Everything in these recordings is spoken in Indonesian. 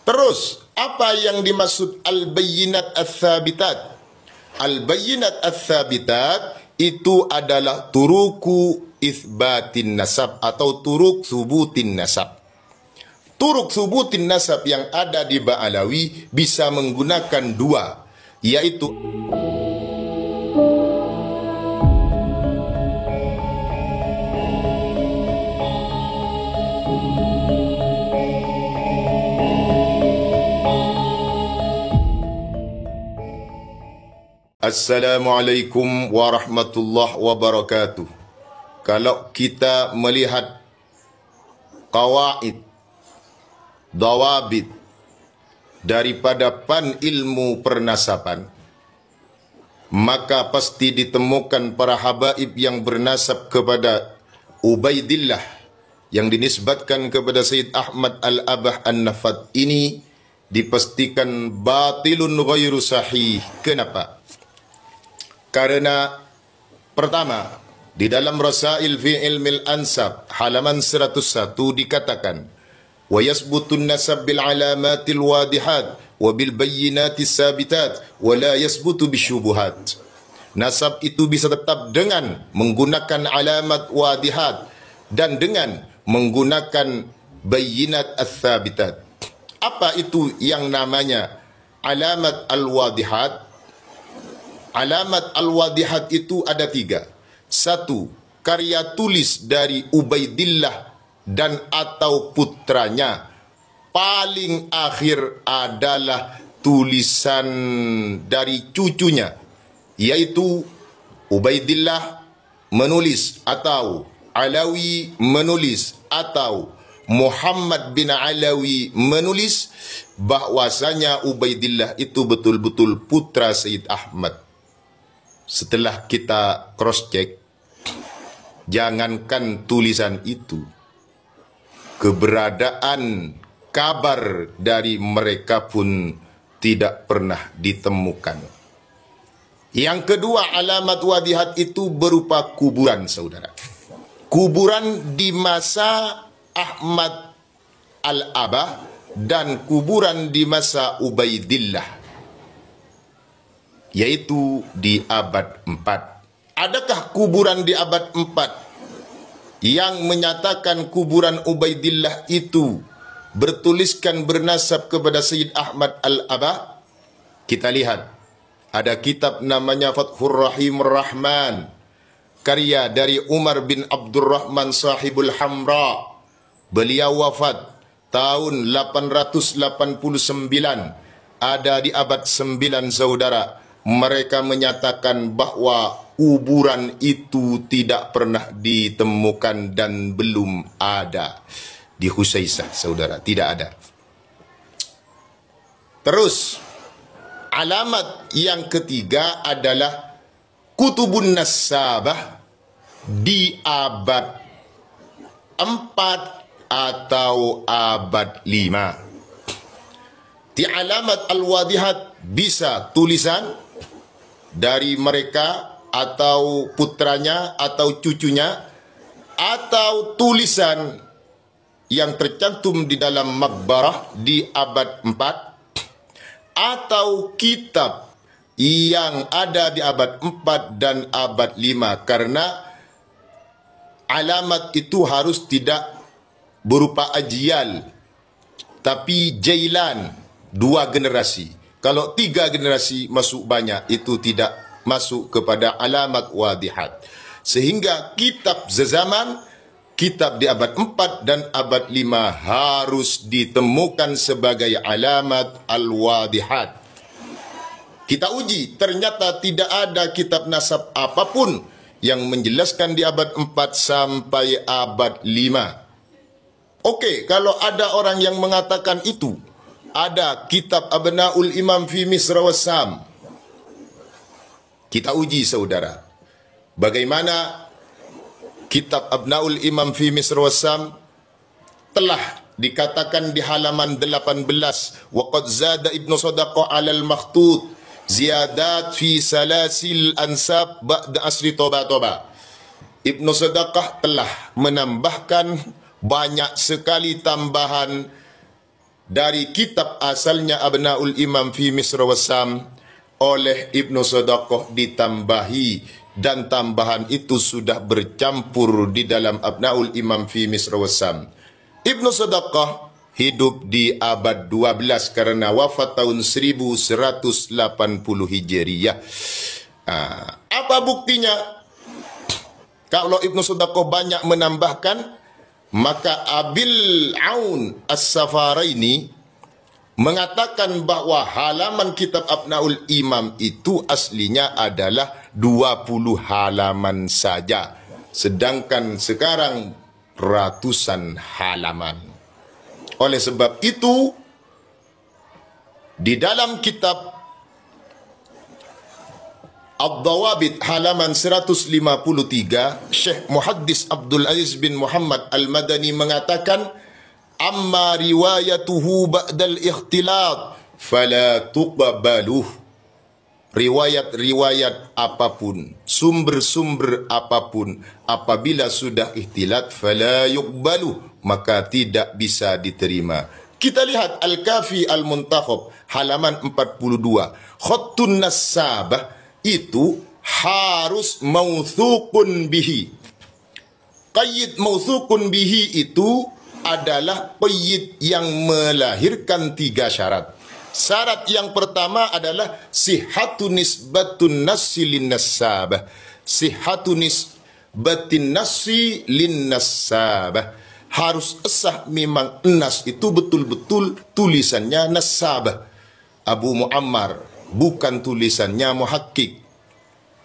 Terus, apa yang dimaksud al-bayyinat ats-tsabitat? Al-bayyinat ats-tsabitat itu adalah turuku itsbatin nasab atau turuk subutin nasab. Turuk subutin nasab yang ada di Ba'alawi bisa menggunakan dua, yaitu Assalamualaikum warahmatullahi wabarakatuh. Kalau kita melihat qawaid, dawabit daripada pan ilmu pernasaban, maka pasti ditemukan para habaib yang bernasab kepada Ubaidillah yang dinisbatkan kepada Sayyid Ahmad Al-Abah An-Nafad ini dipastikan batilun ghairu sahih. Kenapa? Karena pertama, di dalam Rasail fi Ilmil Ansab halaman 101 dikatakan wa yasbutun nasab bil alamatil wadihat wa bil bayyinatis sabitat wa la yasbutu bisyubuhat. Nasab itu bisa tetap dengan menggunakan alamat wadihat dan dengan menggunakan bayyinat as-sabitat. Apa itu yang namanya alamat al-wadihat? Alamat al-wadihat itu ada 3. 1. Karya tulis dari Ubaidillah dan atau putranya. Paling akhir adalah tulisan dari cucunya, yaitu Ubaidillah menulis atau Alawi menulis atau Muhammad bin Alawi menulis bahwasanya Ubaidillah itu betul-betul putra Sayyid Ahmad. Setelah kita cross check, jangankan tulisan itu, keberadaan kabar dari mereka pun tidak pernah ditemukan. Yang kedua, alamat wadihat itu berupa kuburan, saudara. Kuburan di masa Ahmad Al-Abah dan kuburan di masa Ubaidillah, yaitu di abad 4. Adakah kuburan di abad 4 yang menyatakan kuburan Ubaidillah itu bertuliskan bernasab kepada Sayyid Ahmad Al-Abah? Kita lihat, ada kitab namanya Fathur Rahim Rahman, karya dari Umar bin Abdurrahman Sahibul Hamra. Beliau wafat tahun 889, ada di abad 9, saudara. Mereka menyatakan bahwa kuburan itu tidak pernah ditemukan dan belum ada di Husaisah, saudara, tidak ada. Terus, alamat yang ketiga adalah Kutubun Nasabah di abad 4 atau abad 5. Di alamat al-wadihat bisa tulisan dari mereka atau putranya atau cucunya, atau tulisan yang tercantum di dalam makbarah di abad 4, atau kitab yang ada di abad 4 dan abad 5. Karena alamat itu harus tidak berupa ajyal, tapi jailan, 2 generasi. Kalau 3 generasi masuk banyak, itu tidak masuk kepada alamat wadihat. Sehingga kitab sezaman, kitab di abad 4 dan abad 5 harus ditemukan sebagai alamat al-wadihat. Kita uji, ternyata tidak ada kitab nasab apapun yang menjelaskan di abad 4 sampai abad 5. Oke, kalau ada orang yang mengatakan itu, ada kitab Abnaul Imam fi Misra wa Sam. Kita uji, saudara. Bagaimana kitab Abnaul Imam fi Misra wa Sam telah dikatakan di halaman 18, wa qad zada Ibnu Sadaqah 'ala al-makhtut ziyadat fi salasil ansab ba'da asri toba. Ibnu Sadaqah telah menambahkan banyak sekali tambahan dari kitab asalnya Abnaul Imam fi Misr wa Sam oleh Ibnu Sadaqah ditambahi, dan tambahan itu sudah bercampur di dalam Abnaul Imam fi Misr wa Sam. Ibnu Sadaqah hidup di abad 12 karena wafat tahun 1180 Hijriyah. Apa buktinya? Kalau Ibnu Sadaqah banyak menambahkan, maka Abil Aun As-Safaraini mengatakan bahwa halaman kitab Abnaul Imam itu aslinya adalah 20 halaman saja, sedangkan sekarang ratusan halaman. Oleh sebab itu, di dalam kitab Ad-Dawabit halaman 153, Syekh Muhaddis Abdul Aziz bin Muhammad Al-Madani mengatakan, amma riwayatuhu ba'dal ikhtilat fala tuqbaluh. Riwayat-riwayat apapun, sumber-sumber apapun, apabila sudah ikhtilat fala yuqbaluh, maka tidak bisa diterima. Kita lihat Al-Kafi Al-Muntakhab halaman 42. Khattun Nasabah itu harus mauthukun bihi. Qayyid mauthukun bihi itu adalah qayyid yang melahirkan 3 syarat. Syarat yang pertama adalah sihhatu nisbatun nassi lin nasabah. Sihhatu nisbatin nassi lin nasabah. Harus sah memang nas itu betul-betul tulisannya Nasabah Abu Muammar, bukan tulisannya Muhakkik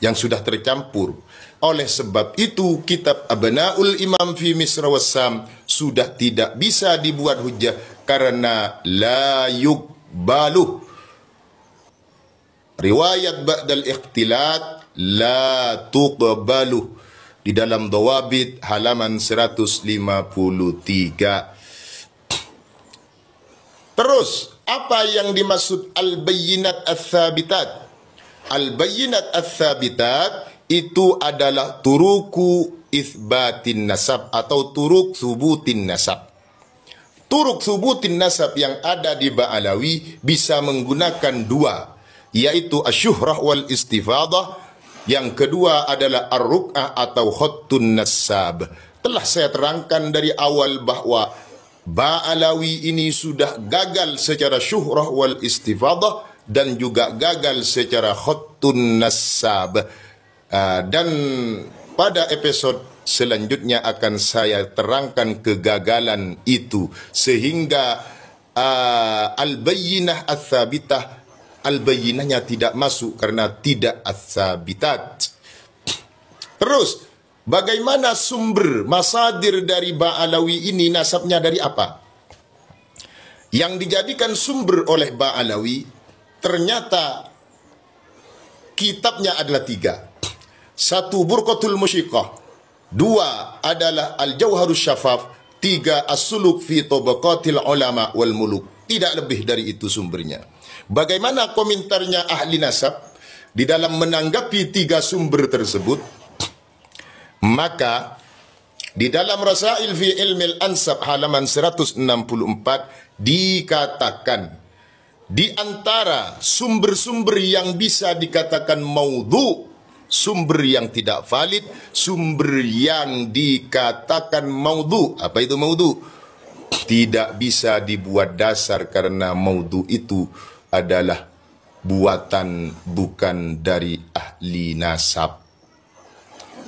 yang sudah tercampur. Oleh sebab itu, kitab Abnaul Imam fi Misr wa Sam sudah tidak bisa dibuat hujjah karena la yuqbalu. Riwayat ba'dal ikhtilat la tuqbalu. Di dalam Dawabit halaman 153. Terus, apa yang dimaksud al-bayyinat ats-tsabitat? Al-bayyinat ats-tsabitat itu adalah turuku itsbatin nasab atau turuk subutin nasab. Turuk subutin nasab yang ada di Ba'alawi bisa menggunakan 2, yaitu asyuhrah wal istifadah. Yang kedua adalah ar-ruk'ah atau khattun nasab. Telah saya terangkan dari awal bahwa Ba'alawi ini sudah gagal secara syuhrah wal istifadah dan juga gagal secara khattun nasab. Dan pada episode selanjutnya akan saya terangkan kegagalan itu, sehingga al-bayyinah ats-tsabitah, al-bayyinahnya tidak masuk karena tidak ats-tsabitat. Terus, bagaimana sumber masadir dari Ba'alawi ini? Nasabnya dari apa? Yang dijadikan sumber oleh Ba'alawi ternyata kitabnya adalah 3. 1 Burqatul Musyiqah, 2 adalah Al-Jawharus Syafaf, 3 As-Suluk fi Tabaqatil Ulama wal Muluk. Tidak lebih dari itu sumbernya. Bagaimana komentarnya ahli nasab di dalam menanggapi 3 sumber tersebut? Maka di dalam Rasail fi Ilmil Ansab halaman 164 dikatakan, di antara sumber-sumber yang bisa dikatakan maudhu, sumber yang tidak valid, sumber yang dikatakan maudhu. Apa itu maudhu? Tidak bisa dibuat dasar karena maudhu itu adalah buatan bukan dari ahli nasab.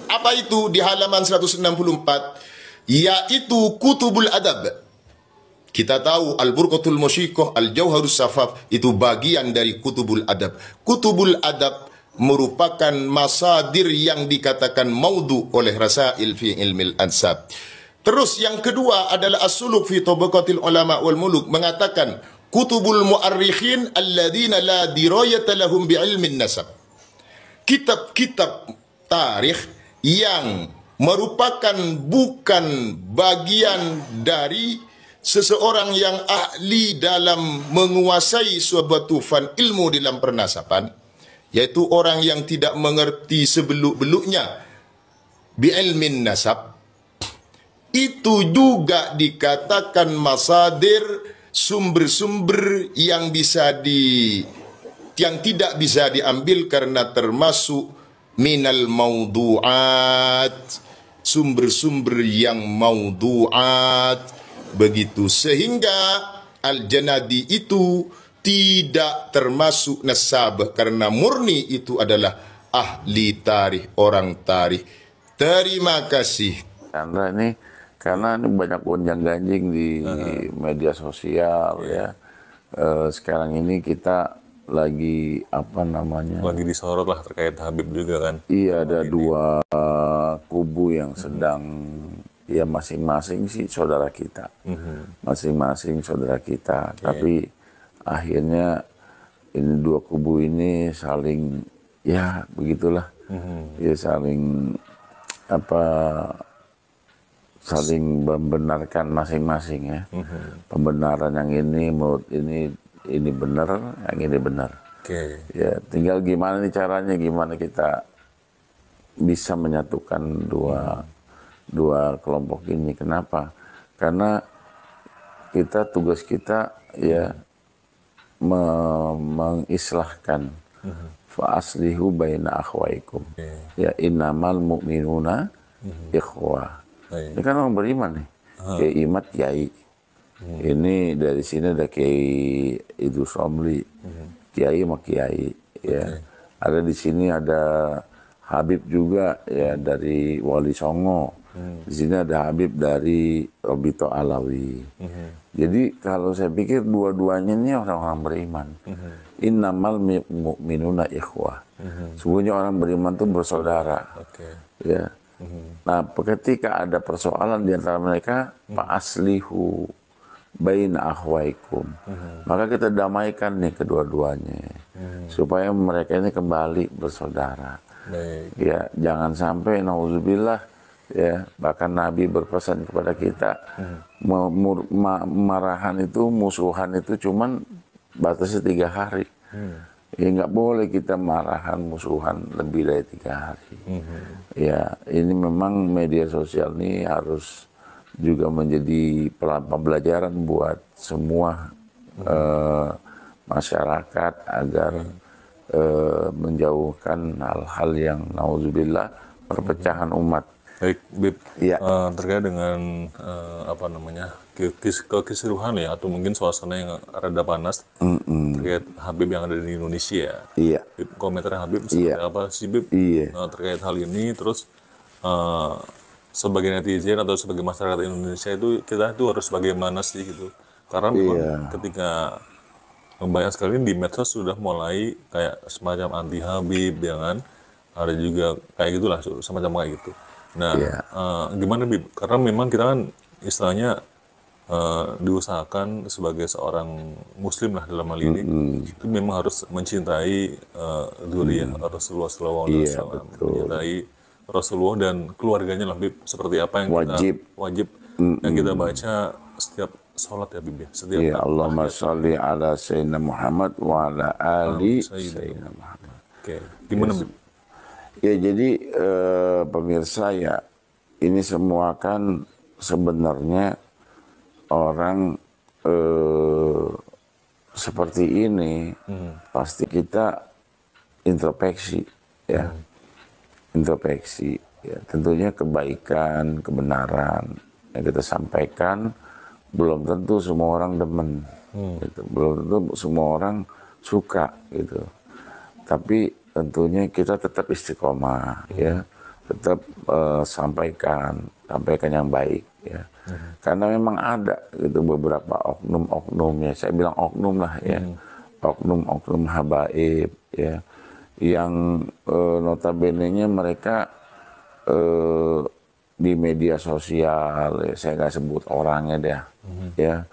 Apa itu? Di halaman 164, yaitu kutubul adab. Kita tahu Al-Burqatul Musyiqah, Al-Jawharus Syafaf itu bagian dari kutubul adab. Kutubul adab merupakan masadir yang dikatakan maudhu oleh Rasail fi Ilmil Ansab. Terus yang kedua adalah As-Suluk fi Tabaqatil Ulama wal Muluk, mengatakan kutubul mu'arrikhin alladzina la dirayata lahum bi'ilmin nasab. Kitab-kitab tarikh yang merupakan bukan bagian dari seseorang yang ahli dalam menguasai suatu fan ilmu dalam pernasaban, yaitu orang yang tidak mengerti sebeluk-beluknya bi'ilmin nasab, itu juga dikatakan masadir sumber-sumber yang tidak bisa diambil karena termasuk minal maudu'at, sumber-sumber yang maudu'at, begitu, sehingga al-Janadi itu tidak termasuk nasabah karena murni itu adalah ahli tarikh, orang tarikh. Terima kasih. Karena ini banyak gonjang-ganjing di media sosial ya. Sekarang ini kita lagi lagi disorot lah terkait Habib juga kan. Iya, ada dua kubu yang sedang ya masing-masing sih saudara kita. Masing-masing saudara kita. Tapi akhirnya ini dua kubu ini saling ya begitulah. Ya saling saling membenarkan masing-masing ya. Pembenaran yang ini menurut ini benar, yang ini benar. Ya, tinggal gimana nih caranya, gimana kita bisa menyatukan dua kelompok ini. Kenapa? Karena tugas kita ya mengislahkan fa aslihu baina akhwaikum. Ya innamal mu'minuna ikhwah. Ini kan orang beriman nih. Kayak Imat Kiai. Ini dari sini ada Kiai Idrus Romli. Kiai sama Kiai ya. Ada di sini ada Habib juga ya dari Wali Songo. Di sini ada Habib dari Robito Alawi. Jadi kalau saya pikir dua-duanya ini orang-orang beriman. Innamal mu'minuna ikhwah. Sungguhnya orang beriman itu bersaudara. Ya. Nah, ketika ada persoalan di antara mereka, fa aslihu baina akhwaikum. Maka kita damaikan nih kedua-duanya. Supaya mereka ini kembali bersaudara. Ya, jangan sampai nauzubillah ya, bahkan Nabi berpesan kepada kita marahan itu, musuhan itu cuman batasnya 3 hari. Ya nggak boleh kita marahan musuhan lebih dari 3 hari. Ya ini memang media sosial ini harus juga menjadi pembelajaran buat semua masyarakat agar menjauhkan hal-hal yang nauzubillah perpecahan umat. Baik, Bib, ya. Terkait dengan kekisruhan ya, atau mungkin suasana yang rada panas terkait Habib yang ada di Indonesia. Iya. Bib, komentar Habib seperti apa sih, Bib? Terkait hal ini, terus sebagai netizen atau sebagai masyarakat Indonesia itu kita itu harus bagaimana sih gitu? Karena memang ketika banyak sekali di medsos sudah mulai kayak semacam anti Habib, ya kan? Ada juga kayak gitulah, semacam kayak gitu. Nah, gimana Bib? Karena memang kita kan istilahnya diusahakan sebagai seorang Muslim lah dalam hal ini, itu memang harus mencintai dzurriyyah Rasulullah SAW, mencintai Rasulullah dan keluarganya lah, Bib. Seperti apa yang wajib yang kita baca setiap sholat ya, Bib. Setiap Allahumma sholli ala Sayyidina Muhammad wa ala ali Sayyidina Muhammad. Gimana, Bib? Ya jadi pemirsa ya, ini semua kan sebenarnya orang seperti ini pasti kita introspeksi ya, introspeksi ya, tentunya kebaikan, kebenaran yang kita sampaikan belum tentu semua orang demen, gitu. Belum tentu semua orang suka gitu, tapi tentunya kita tetap istiqomah ya, tetap sampaikan yang baik ya. Karena memang ada gitu beberapa oknum-oknum ya, saya bilang oknum lah ya, oknum-oknum habaib ya, yang notabene-nya mereka di media sosial ya, saya nggak sebut orangnya deh ya,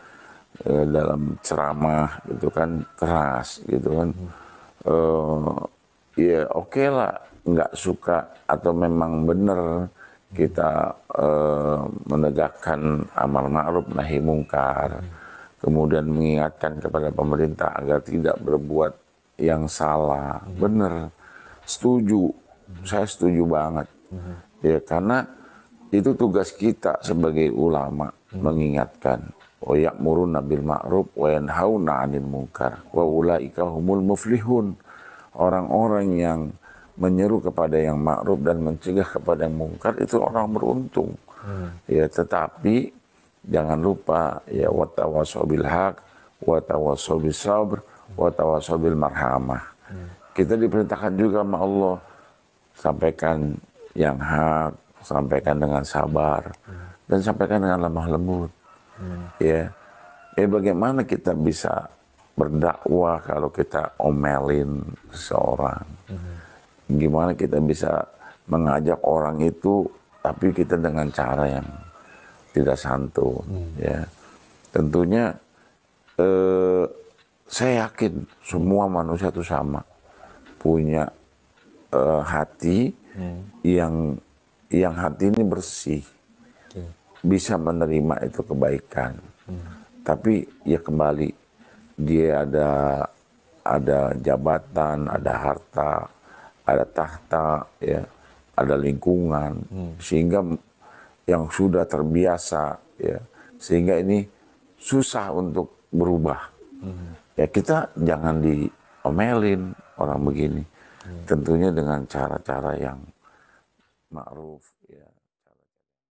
dalam ceramah gitu kan keras gitu kan. Ya oke lah, nggak suka atau memang benar kita menegakkan amar ma'ruf nahi mungkar, kemudian mengingatkan kepada pemerintah agar tidak berbuat yang salah. Benar, setuju, saya setuju banget. Ya karena itu tugas kita sebagai ulama mengingatkan. wa ya'muruna bil ma'ruf wa yanhauna 'anil munkar wa ulaika humul muflihun. Orang-orang yang menyeru kepada yang ma'ruf dan mencegah kepada yang mungkar itu orang beruntung. Ya, tetapi jangan lupa ya watawasau bil haq, watawasau bis sabr, watawasau bil marhamah. Kita diperintahkan juga sama Allah sampaikan yang hak, sampaikan dengan sabar, dan sampaikan dengan lemah lembut. Ya, bagaimana kita bisa berdakwah kalau kita omelin seseorang? Gimana kita bisa mengajak orang itu, tapi kita dengan cara yang tidak santun? Ya, tentunya saya yakin semua manusia itu sama, punya hati yang hati ini bersih, bisa menerima itu kebaikan. Tapi ya kembali, dia ada jabatan, ada harta, ada tahta, ya, ada lingkungan, sehingga yang sudah terbiasa, ya, sehingga ini susah untuk berubah. Ya, kita jangan diomelin orang begini, tentunya dengan cara-cara yang ma'ruf.